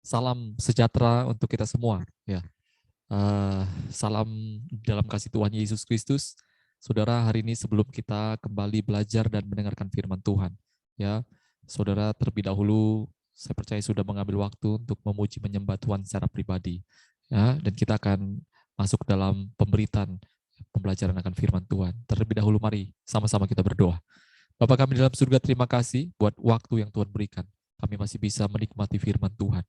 Salam sejahtera untuk kita semua. Ya, salam dalam kasih Tuhan Yesus Kristus. Saudara, hari ini sebelum kita kembali belajar dan mendengarkan firman Tuhan, ya, saudara terlebih dahulu saya percaya sudah mengambil waktu untuk memuji menyembah Tuhan secara pribadi, ya, dan kita akan masuk dalam pembelajaran akan firman Tuhan. Terlebih dahulu mari sama-sama kita berdoa. Bapa kami dalam surga, terima kasih buat waktu yang Tuhan berikan. Kami masih bisa menikmati firman Tuhan.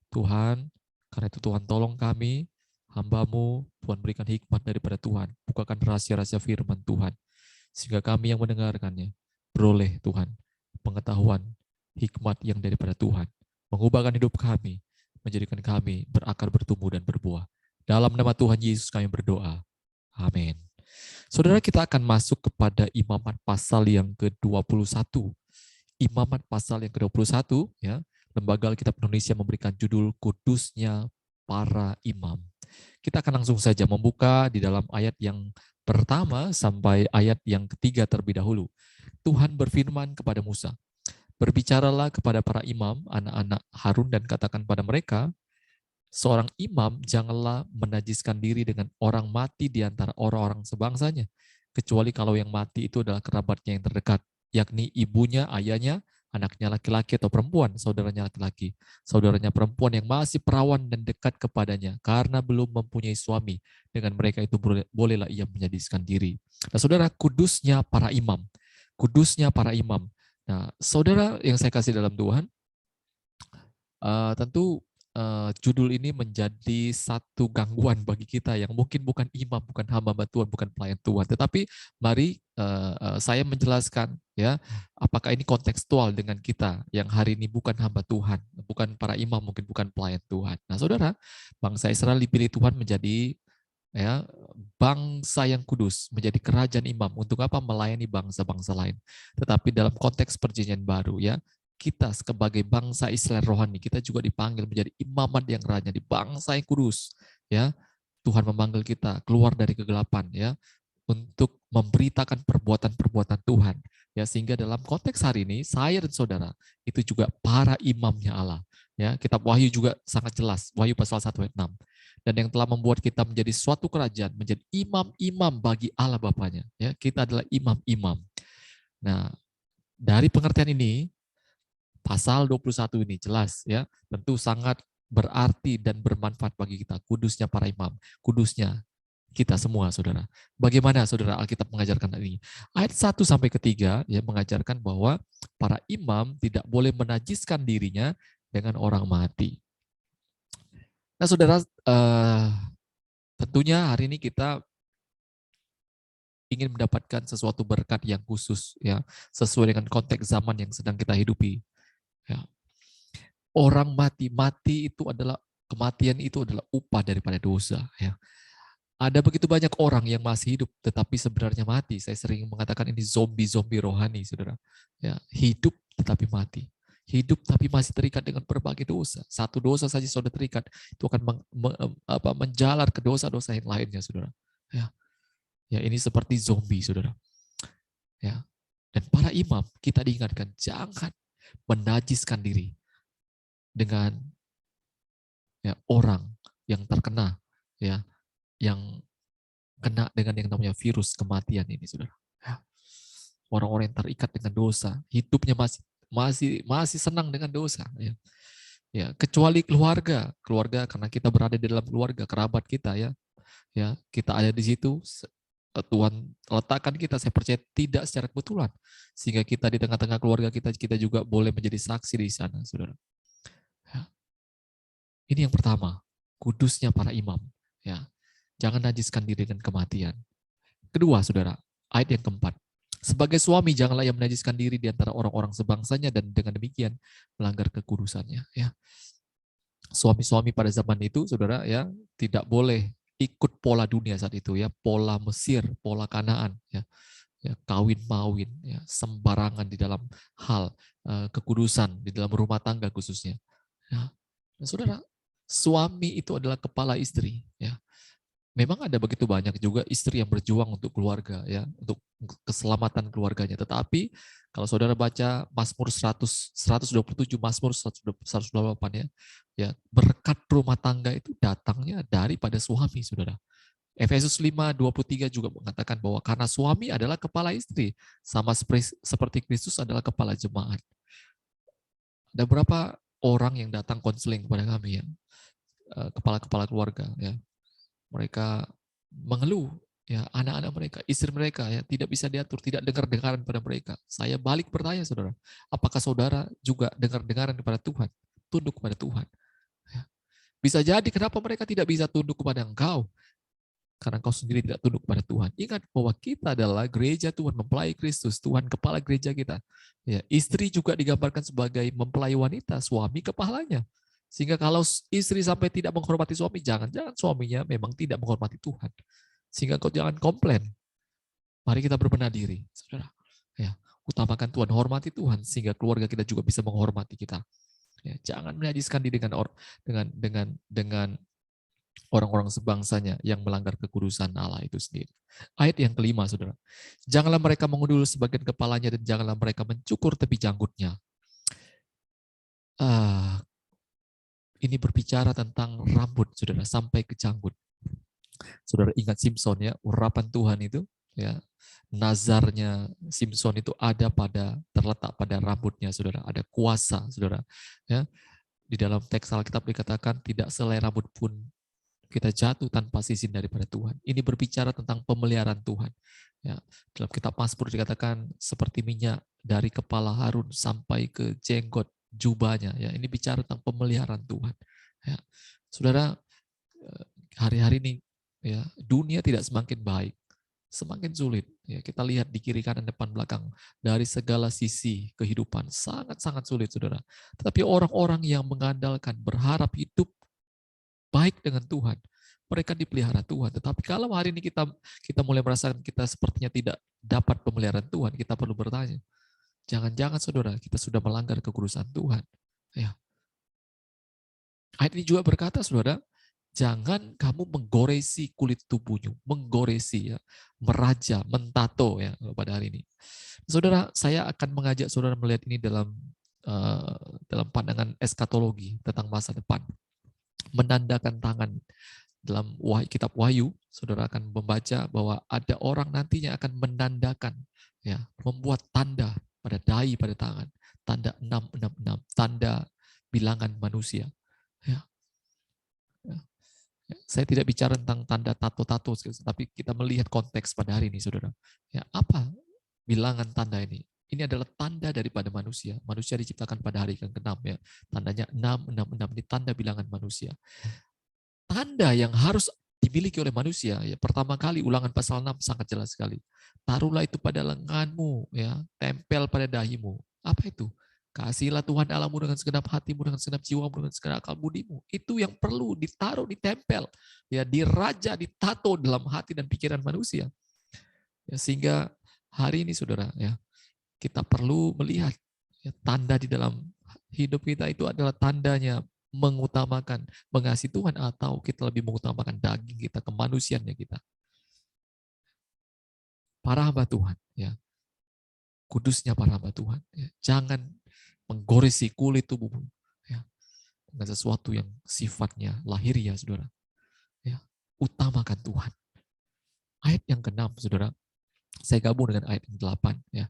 Tuhan, karena itu Tuhan tolong kami, hamba-Mu, Tuhan berikan hikmat daripada Tuhan. Bukakan rahasia-rahasia firman Tuhan. Sehingga kami yang mendengarkannya, beroleh Tuhan, pengetahuan, hikmat yang daripada Tuhan. Mengubahkan hidup kami, menjadikan kami berakar, bertumbuh, dan berbuah. Dalam nama Tuhan Yesus kami berdoa. Amin. Saudara, kita akan masuk kepada Imamat pasal yang ke-21. Imamat pasal yang ke-21, ya. Lembaga Alkitab Indonesia memberikan judul Kudusnya Para Imam. Kita akan langsung saja membuka di dalam ayat yang pertama sampai ayat yang ketiga terlebih dahulu. Tuhan berfirman kepada Musa, "Berbicaralah kepada para imam, anak-anak Harun, dan katakan pada mereka, seorang imam janganlah menajiskan diri dengan orang mati di antara orang-orang sebangsanya, kecuali kalau yang mati itu adalah kerabatnya yang terdekat, yakni ibunya, ayahnya, anaknya laki-laki atau perempuan, saudaranya laki-laki, saudaranya perempuan yang masih perawan dan dekat kepadanya, karena belum mempunyai suami. Dengan mereka itu bolehlah ia menajiskan diri." Nah, saudara, kudusnya para imam. Nah, saudara yang saya kasih dalam Tuhan, tentu judul ini menjadi satu gangguan bagi kita yang mungkin bukan imam, bukan hamba Tuhan, bukan pelayan Tuhan. Tetapi mari saya menjelaskan, ya, apakah ini kontekstual dengan kita yang hari ini bukan hamba Tuhan, bukan para imam, mungkin bukan pelayan Tuhan. Nah, saudara, bangsa Israel dipilih Tuhan menjadi, ya, bangsa yang kudus, menjadi kerajaan imam. Untuk apa? Melayani bangsa-bangsa lain. Tetapi dalam konteks perjanjian baru, ya, kita sebagai bangsa Israel rohani, kita juga dipanggil menjadi imamat yang raja, di bangsa yang kudus, ya. Tuhan memanggil kita keluar dari kegelapan, ya, untuk memberitakan perbuatan-perbuatan Tuhan, ya, sehingga dalam konteks hari ini saya dan saudara itu juga para imamnya Allah, ya. Kitab Wahyu juga sangat jelas, Wahyu pasal 1 ayat 6. Dan yang telah membuat kita menjadi suatu kerajaan, menjadi imam-imam bagi Allah Bapanya, ya. Kita adalah imam-imam. Nah, dari pengertian ini, pasal 21 ini jelas, ya, tentu sangat berarti dan bermanfaat bagi kita. Kudusnya para imam, kudusnya kita semua, saudara. Bagaimana, saudara, Alkitab mengajarkan hal ini? Ayat 1 sampai ketiga, ya, mengajarkan bahwa para imam tidak boleh menajiskan dirinya dengan orang mati. Nah, saudara, tentunya hari ini kita ingin mendapatkan sesuatu berkat yang khusus, ya, sesuai dengan konteks zaman yang sedang kita hidupi. Ya. Orang mati kematian itu adalah upah daripada dosa. Ya. Ada begitu banyak orang yang masih hidup tetapi sebenarnya mati. Saya sering mengatakan ini zombie-zombie rohani, saudara. Ya, hidup tetapi mati. Hidup tapi masih terikat dengan berbagai dosa. Satu dosa saja sudah terikat, itu akan menjalar ke dosa-dosa yang lainnya, saudara. Ya, ya, ini seperti zombie, saudara. Ya. Dan para imam kita diingatkan jangan menajiskan diri dengan, ya, orang yang terkena, ya, yang kena dengan yang namanya virus kematian ini, saudara. Ya. Orang-orang yang terikat dengan dosa, hidupnya masih senang dengan dosa. Ya. Ya, kecuali keluarga karena kita berada di dalam keluarga, kerabat kita, ya, ya, kita ada di situ. Tuhan letakkan kita, saya percaya tidak secara kebetulan, sehingga kita di tengah-tengah keluarga kita juga boleh menjadi saksi di sana, saudara. Ya. Ini yang pertama, kudusnya para imam. Ya, jangan najiskan diri dengan kematian. Kedua, saudara, ayat yang keempat. Sebagai suami, janganlah ia menajiskan diri di antara orang-orang sebangsanya dan dengan demikian melanggar kekudusannya. Ya. Suami-suami pada zaman itu, saudara, ya, tidak boleh ikut pola dunia saat itu, ya, pola Mesir, pola Kanaan, ya, ya, kawin mawin, ya, sembarangan di dalam hal kekudusan di dalam rumah tangga khususnya. Ya. Nah, saudara, suami itu adalah kepala istri, ya. memang ada begitu banyak juga istri yang berjuang untuk keluarga, ya, untuk keselamatan keluarganya. Tetapi kalau saudara baca Mazmur 100, 127, Mazmur 128, ya, berkat rumah tangga itu datangnya daripada suami, saudara. Efesus 5:23 juga mengatakan bahwa karena suami adalah kepala istri, sama seperti Kristus adalah kepala jemaat. Ada berapa orang yang datang konseling kepada kami, ya, kepala-kepala keluarga, ya, mereka mengeluh, ya, anak-anak mereka, istri mereka, ya, tidak bisa diatur, tidak dengar-dengaran pada mereka. Saya balik bertanya, saudara, apakah saudara juga dengar-dengaran kepada Tuhan, tunduk kepada Tuhan? Ya. Bisa jadi kenapa mereka tidak bisa tunduk kepada engkau? Karena engkau sendiri tidak tunduk kepada Tuhan. Ingat bahwa kita adalah gereja Tuhan, mempelai Kristus, Tuhan kepala gereja kita. Ya, istri juga digambarkan sebagai mempelai wanita, suami kepalanya. Sehingga kalau istri sampai tidak menghormati suami, jangan-jangan suaminya memang tidak menghormati Tuhan. Sehingga kau jangan komplain. Mari kita berbenah diri, saudara. Ya, utamakan Tuhan, hormati Tuhan, sehingga keluarga kita juga bisa menghormati kita. Ya, jangan menajiskan diri dengan orang-orang sebangsanya yang melanggar kekudusan Allah itu sendiri. Ayat yang kelima, saudara. Janganlah mereka mengudul sebagian kepalanya dan janganlah mereka mencukur tepi janggutnya. Ini berbicara tentang rambut, saudara, sampai ke janggut. Saudara ingat Simpson, ya, urapan Tuhan itu, ya, nazarnya Simpson itu terletak pada rambutnya, saudara. Ada kuasa, saudara. Ya, di dalam teks Alkitab dikatakan tidak selai rambut pun kita jatuh tanpa izin daripada Tuhan. Ini berbicara tentang pemeliharaan Tuhan. Ya, dalam kitab Mazmur dikatakan seperti minyak dari kepala Harun sampai ke jenggot jubahnya. Ya, ini bicara tentang pemeliharaan Tuhan. Ya, saudara, hari-hari ini, ya, dunia tidak semakin baik, semakin sulit. Ya, kita lihat di kiri kanan depan belakang dari segala sisi kehidupan sangat-sangat sulit, saudara. Tetapi orang-orang yang mengandalkan, berharap hidup baik dengan Tuhan, mereka dipelihara Tuhan. Tetapi kalau hari ini kita mulai merasakan kita sepertinya tidak dapat pemeliharaan Tuhan, kita perlu bertanya, jangan-jangan saudara kita sudah melanggar kekudusan Tuhan. Ya. Ayat ini juga berkata, saudara, jangan kamu menggoresi kulit tubuhmu, menggoresi, ya, meraja, mentato, ya, pada hari ini. Saudara, saya akan mengajak saudara melihat ini dalam pandangan eskatologi tentang masa depan. Menandakan tangan. Dalam kitab Wahyu, saudara akan membaca bahwa ada orang nantinya akan menandakan, ya, membuat tanda pada dahi, pada tangan, tanda 666, tanda bilangan manusia. Ya. Ya. Saya tidak bicara tentang tanda tato-tato, tapi kita melihat konteks pada hari ini, saudara. Ya, apa bilangan tanda ini? Ini adalah tanda daripada manusia. Manusia diciptakan pada hari yang ke-6, ya. Tandanya 666, ini tanda bilangan manusia. Tanda yang harus dimiliki oleh manusia, ya, pertama kali Ulangan pasal 6 sangat jelas sekali. Taruhlah itu pada lenganmu, ya, tempel pada dahimu. Apa itu? Kasihilah Tuhan Allahmu dengan segenap hatimu, dengan segenap jiwamu, dengan segenap akal budimu. Itu yang perlu ditaruh, ditempel, ya, diraja, ditato dalam hati dan pikiran manusia. Ya, sehingga hari ini, saudara, ya, kita perlu melihat, ya, tanda di dalam hidup kita itu adalah tandanya mengutamakan mengasihi Tuhan atau kita lebih mengutamakan daging kita, kemanusiaannya kita. Para hamba Tuhan, ya, kudusnya para hamba Tuhan, ya, jangan menggoresi kulit tubuhmu, ya, dengan sesuatu yang sifatnya lahiriah, saudara. Ya, utamakan Tuhan. Ayat yang ke-6, saudara, saya gabung dengan ayat yang 8, ya.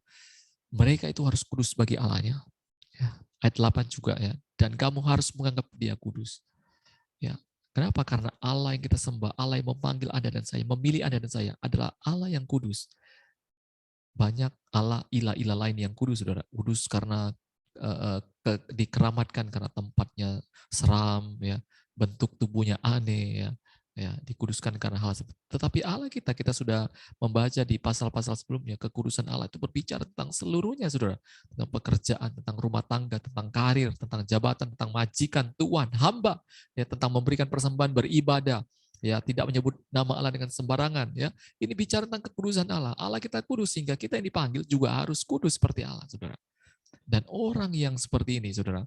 Mereka itu harus kudus bagi Allahnya. Ya. Ayat 8 juga, ya. Dan kamu harus menganggap dia kudus. Ya. Kenapa? Karena Allah yang kita sembah, Allah yang memanggil Anda dan saya, memilih Anda dan saya, adalah Allah yang kudus. Banyak Allah, ilah-ilah lain yang kudus, saudara. Kudus karena dikeramatkan karena tempatnya seram, ya, bentuk tubuhnya aneh, ya, dikuduskan karena hal seperti itu. Tetapi Allah kita sudah membaca di pasal-pasal sebelumnya, kekudusan Allah itu berbicara tentang seluruhnya, saudara. Tentang pekerjaan, tentang rumah tangga, tentang karir, tentang jabatan, tentang majikan, tuan, hamba, ya, tentang memberikan persembahan, beribadah, ya, tidak menyebut nama Allah dengan sembarangan, ya. Ini bicara tentang kekudusan Allah. Allah kita kudus, sehingga kita yang dipanggil juga harus kudus seperti Allah, saudara. Dan orang yang seperti ini, saudara,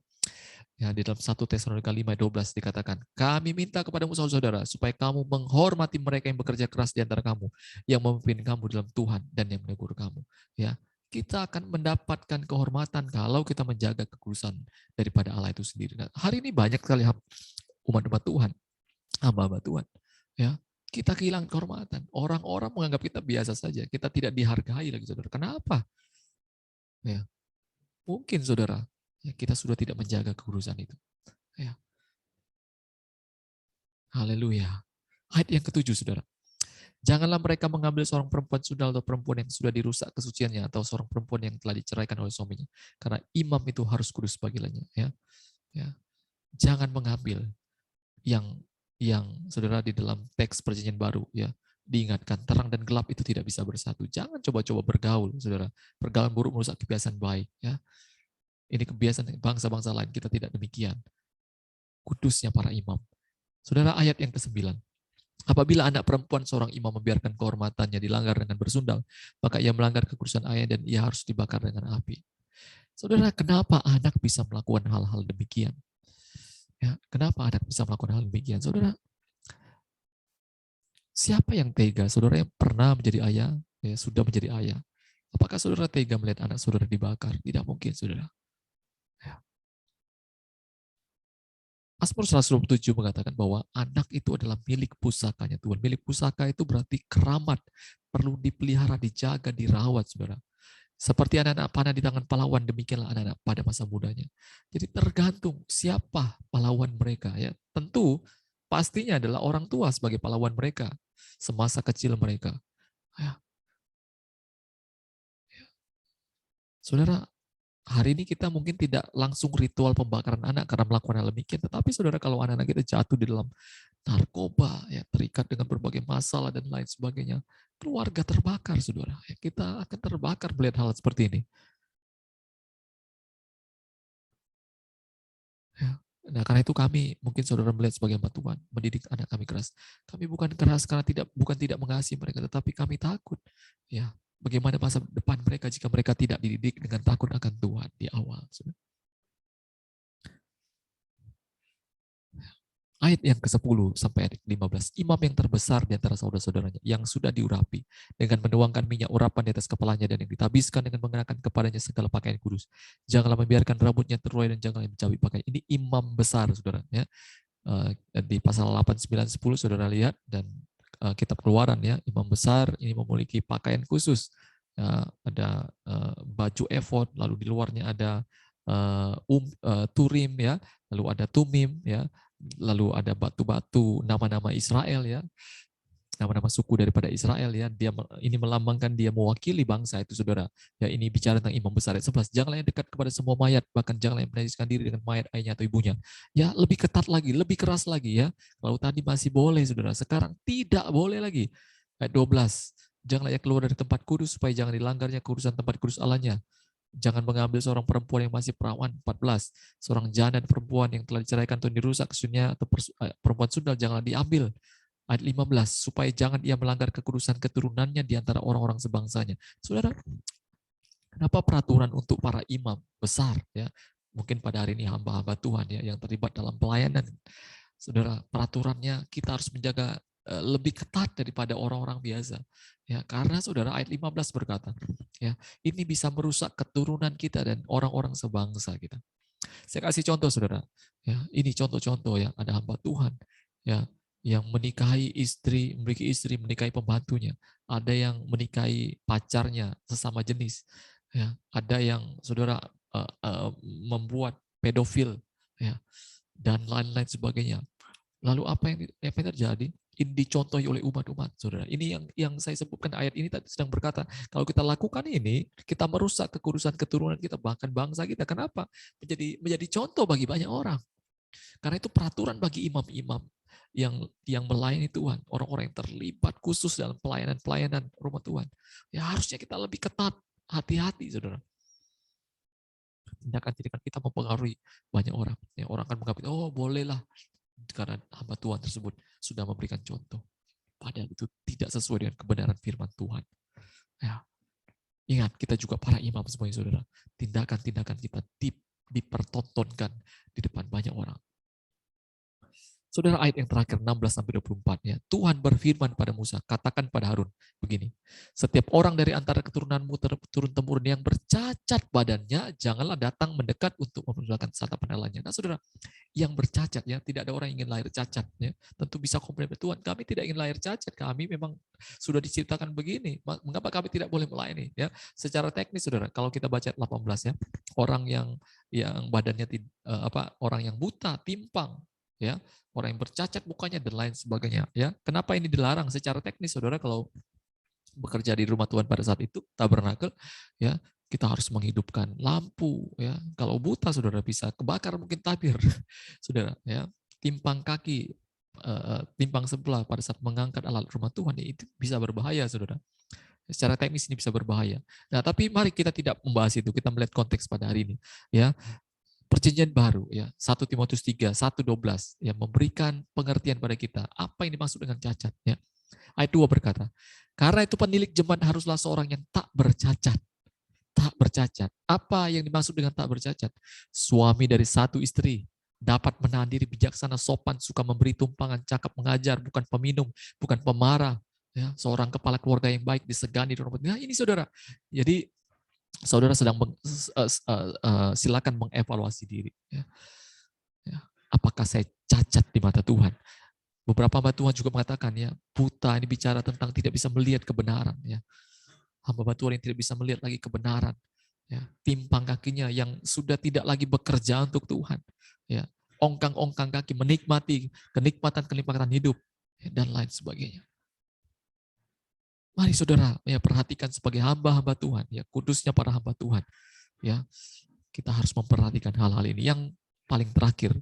Ya, di dalam 1 Tesalonika 5:12 dikatakan, kami minta kepadamu saudara-saudara, supaya kamu menghormati mereka yang bekerja keras di antara kamu, yang memimpin kamu dalam Tuhan dan yang menegur kamu. Ya, kita akan mendapatkan kehormatan kalau kita menjaga kekudusan daripada Allah itu sendiri. Nah, hari ini banyak sekali umat-umat Tuhan, hamba-hamba Tuhan. Ya, kita kehilangan kehormatan. Orang-orang menganggap kita biasa saja. Kita tidak dihargai lagi, saudara. Kenapa? Ya, mungkin saudara, ya, kita sudah tidak menjaga kekudusan itu. Ya, haleluya. Ayat yang ketujuh, saudara. Janganlah mereka mengambil seorang perempuan sundal atau perempuan yang sudah dirusak kesuciannya atau seorang perempuan yang telah diceraikan oleh suaminya. Karena imam itu harus kudus panggilannya. Ya, ya. Jangan mengambil yang saudara di dalam teks perjanjian baru, ya, diingatkan terang dan gelap itu tidak bisa bersatu. Jangan coba-coba bergaul, saudara. Pergaulan buruk merusak kebiasaan baik. Ya, ini kebiasaan bangsa-bangsa lain, kita tidak demikian. Kudusnya para imam. Saudara, ayat yang ke-9. Apabila anak perempuan seorang imam membiarkan kehormatannya dilanggar dengan bersundal, maka ia melanggar kekudusan ayah dan ia harus dibakar dengan api. Saudara, kenapa anak bisa melakukan hal-hal demikian? Ya, kenapa anak bisa melakukan hal demikian? Saudara, siapa yang tega? Saudara yang pernah menjadi ayah, ya, sudah menjadi ayah. Apakah saudara tega melihat anak saudara dibakar? Tidak mungkin, saudara. Ya. Mazmur 127 mengatakan bahwa anak itu adalah milik pusakanya Tuhan. Milik pusaka itu berarti keramat, perlu dipelihara, dijaga, dirawat, saudara. Seperti anak-anak panah di tangan pahlawan, demikianlah anak-anak pada masa mudanya. Jadi tergantung siapa pahlawan mereka. Ya, tentu pastinya adalah orang tua sebagai pahlawan mereka semasa kecil mereka. Ya. Saudara, hari ini kita mungkin tidak langsung ritual pembakaran anak karena melakukan hal demikian, tetapi saudara, kalau anak-anak kita jatuh di dalam narkoba, ya, terikat dengan berbagai masalah dan lain sebagainya, keluarga terbakar, saudara. Ya, kita akan terbakar melihat hal seperti ini. Ya. Nah, karena itu kami, mungkin saudara melihat sebagai hamba Tuhan, mendidik anak kami keras. Kami bukan keras karena bukan tidak mengasihi mereka, tetapi kami takut. Ya, bagaimana masa depan mereka jika mereka tidak dididik dengan takut akan Tuhan di awal. Saudara. Ayat yang ke-10 sampai ayat ke-15. Imam yang terbesar di antara saudara-saudaranya yang sudah diurapi dengan menuangkan minyak urapan di atas kepalanya dan yang ditabiskan dengan mengenakan kepadanya segala pakaian kudus. Janganlah membiarkan rambutnya terurai dan janganlah mencabik pakaian. Ini imam besar, saudara. Ya. Di pasal 8, 9, 10 saudara lihat, dan kitab Keluaran, ya, imam besar ini memiliki pakaian khusus. Ada baju efod, lalu di luarnya ada turim, ya, lalu ada tumim, ya, lalu ada batu-batu nama-nama Israel, ya, nama-nama suku daripada Israel, ya. Dia ini melambangkan dia mewakili bangsa itu, saudara. Ya, ini bicara tentang imam besar. Ayat 11, janganlah yang dekat kepada semua mayat, bahkan janganlah yang menajiskan diri dengan mayat ayahnya atau ibunya. Ya, lebih ketat lagi, lebih keras lagi, ya. Kalau tadi masih boleh, saudara, sekarang tidak boleh lagi. Ayat 12, janganlah ia keluar dari tempat kudus supaya jangan dilanggarnya kekudusan tempat kudus Allahnya. Jangan mengambil seorang perempuan yang masih perawan. 14. Seorang janda dan perempuan yang telah diceraikan atau dirusak kesuciannya atau perempuan sundal janganlah diambil. Ayat 15. Supaya jangan ia melanggar kekudusan keturunannya di antara orang-orang sebangsanya. Saudara, kenapa peraturan untuk para imam besar, ya? Mungkin pada hari ini hamba-hamba Tuhan, ya, yang terlibat dalam pelayanan. Saudara, peraturannya kita harus menjaga lebih ketat daripada orang-orang biasa. Ya, karena saudara, ayat 15 berkata, ya, ini bisa merusak keturunan kita dan orang-orang sebangsa kita. Saya kasih contoh, saudara. Ya, ini contoh-contoh, ya, ada hamba Tuhan, ya, yang menikahi istri, memiliki istri, menikahi pembantunya. Ada yang menikahi pacarnya sesama jenis. Ya, ada yang saudara membuat pedofil, ya, dan lain-lain sebagainya. Lalu apa yang terjadi? Ini dicontohi oleh umat-umat, saudara. Ini yang saya sebutkan, ayat ini tadi sedang berkata, kalau kita lakukan ini, kita merusak kekudusan keturunan kita, bahkan bangsa kita. Kenapa? Menjadi contoh bagi banyak orang. Karena itu peraturan bagi imam-imam yang melayani Tuhan, orang-orang yang terlibat khusus dalam pelayanan rumah Tuhan. Ya, harusnya kita lebih ketat, hati-hati, saudara. Tindakan-tindakan kita mempengaruhi banyak orang. Ya, orang akan menganggap, oh bolehlah, karena hamba Tuhan tersebut sudah memberikan contoh. Padahal itu tidak sesuai dengan kebenaran firman Tuhan. Ya, ingat, kita juga para imam semuanya, saudara. Tindakan-tindakan kita dipertontonkan di depan banyak orang. Saudara, ayat yang terakhir 16-24 ya. Tuhan berfirman pada Musa, katakan pada Harun begini. Setiap orang dari antara keturunanmu turun-temurun yang bercacat badannya, janganlah datang mendekat untuk memperlihatkan tata penilaiannya. Nah, saudara, yang bercacat ya, tidak ada orang yang ingin lahir cacat ya. Tentu bisa komplain ke Tuhan, kami tidak ingin lahir cacat, kami memang sudah diciptakan begini. Mengapa kami tidak boleh melayani ya? Secara teknis saudara, kalau kita baca 18 ya, orang yang badannya orang yang buta, timpang ya, orang yang bercacat mukanya dan lain sebagainya ya. Kenapa ini dilarang secara teknis saudara? Kalau bekerja di rumah Tuhan pada saat itu tabernakel ya, kita harus menghidupkan lampu ya. Kalau buta saudara bisa kebakar mungkin tabir saudara ya. Timpang kaki, timpang sebelah pada saat mengangkat alat rumah Tuhan ya, itu bisa berbahaya saudara. Secara teknis ini bisa berbahaya. Nah, tapi mari kita tidak membahas itu, kita melihat konteks pada hari ini ya. Perjanjian baru ya, 1 Timotius 3, 1:12 ya, memberikan pengertian pada kita apa yang dimaksud dengan cacat ya. Ayat 2 berkata, karena itu penilik jemaat haruslah seorang yang tak bercacat. Tak bercacat. Apa yang dimaksud dengan tak bercacat? Suami dari satu istri, dapat menahan diri, bijaksana, sopan, suka memberi tumpangan, cakap mengajar, bukan peminum, bukan pemarah. Ya, seorang kepala keluarga yang baik, disegani. Nah, ini saudara. Jadi saudara sedang silakan mengevaluasi diri. Ya. Ya. Apakah saya cacat di mata Tuhan? Beberapa hamba Tuhan juga mengatakan ya, buta ini bicara tentang tidak bisa melihat kebenaran. Ya. Hamba Tuhan yang tidak bisa melihat lagi kebenaran. Ya. Timpang kakinya yang sudah tidak lagi bekerja untuk Tuhan. Ya. Ongkang-ongkang kaki, menikmati kenikmatan hidup. Ya, dan lain sebagainya. Mari saudara ya, perhatikan sebagai hamba-hamba Tuhan, ya kudusnya para hamba Tuhan. Ya, kita harus memperhatikan hal-hal ini. Yang paling terakhir,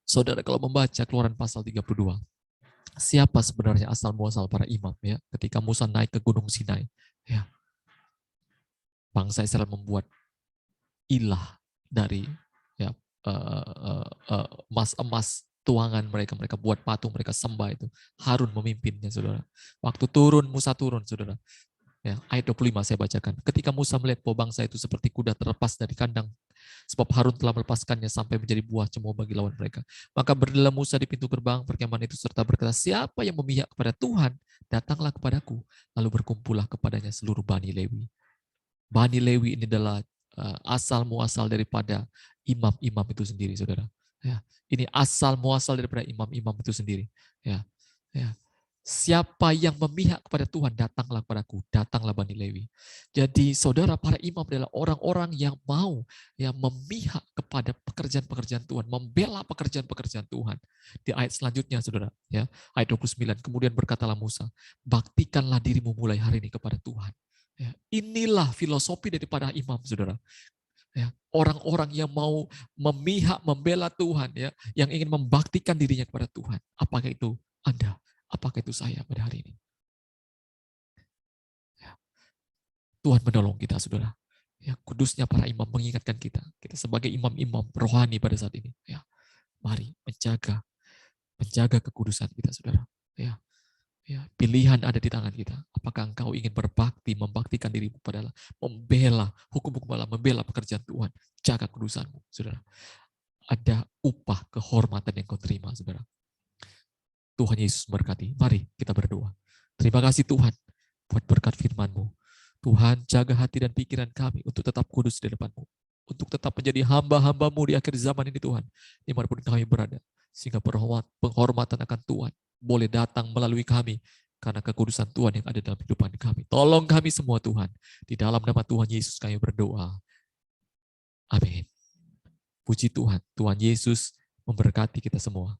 saudara kalau membaca Keluaran pasal 32, siapa sebenarnya asal muasal para imam ya? Ketika Musa naik ke Gunung Sinai, ya, bangsa Israel membuat ilah dari ya emas tuangan mereka buat patung, mereka sembah itu. Harun memimpinnya, saudara. Waktu Musa turun, saudara. Ya, ayat 25 saya bacakan. Ketika Musa melihat bahwa bangsa itu seperti kuda terlepas dari kandang, sebab Harun telah melepaskannya sampai menjadi buah cemooh bagi lawan mereka. Maka berdirilah Musa di pintu gerbang perkemahan itu serta berkata, siapa yang memihak kepada Tuhan, datanglah kepadaku. Lalu berkumpullah kepadanya seluruh Bani Lewi. Bani Lewi ini adalah asal muasal daripada imam-imam itu sendiri, saudara. Ya, ini asal muasal daripada imam-imam itu sendiri. Ya, ya. Siapa yang memihak kepada Tuhan, datanglah kepadaku, datanglah Bani Lewi. Jadi saudara, para imam adalah orang-orang yang mau yang memihak kepada pekerjaan-pekerjaan Tuhan, membela pekerjaan-pekerjaan Tuhan. Di ayat selanjutnya, saudara, ya, ayat 29, kemudian berkatalah Musa, baktikanlah dirimu mulai hari ini kepada Tuhan. Ya, inilah filosofi daripada imam, saudara. Ya, orang-orang yang mau memihak, membela Tuhan, ya, yang ingin membaktikan dirinya kepada Tuhan. Apakah itu Anda? Apakah itu saya pada hari ini? Ya. Tuhan menolong kita, saudara. Ya, kudusnya para imam mengingatkan kita. Kita sebagai imam-imam rohani pada saat ini. Ya, mari menjaga kekudusan kita, saudara. Ya, ya, pilihan ada di tangan kita. Apakah engkau ingin berbakti, membaktikan dirimu pada Allah, membela hukum-hukum Allah, membela pekerjaan Tuhan, jaga kudusanmu, saudara. Ada upah kehormatan yang kau terima, saudara. Tuhan Yesus memberkati. Mari kita berdoa. Terima kasih Tuhan buat berkat firman-Mu. Tuhan, jaga hati dan pikiran kami untuk tetap kudus di depan-Mu. Untuk tetap menjadi hamba-hamba-Mu di akhir zaman ini Tuhan. Dimanapun kami berada. Sehingga penghormatan akan Tuhan boleh datang melalui kami. Karena kekudusan Tuhan yang ada dalam kehidupan kami. Tolong kami semua Tuhan. Di dalam nama Tuhan Yesus kami berdoa. Amin. Puji Tuhan. Tuhan Yesus memberkati kita semua.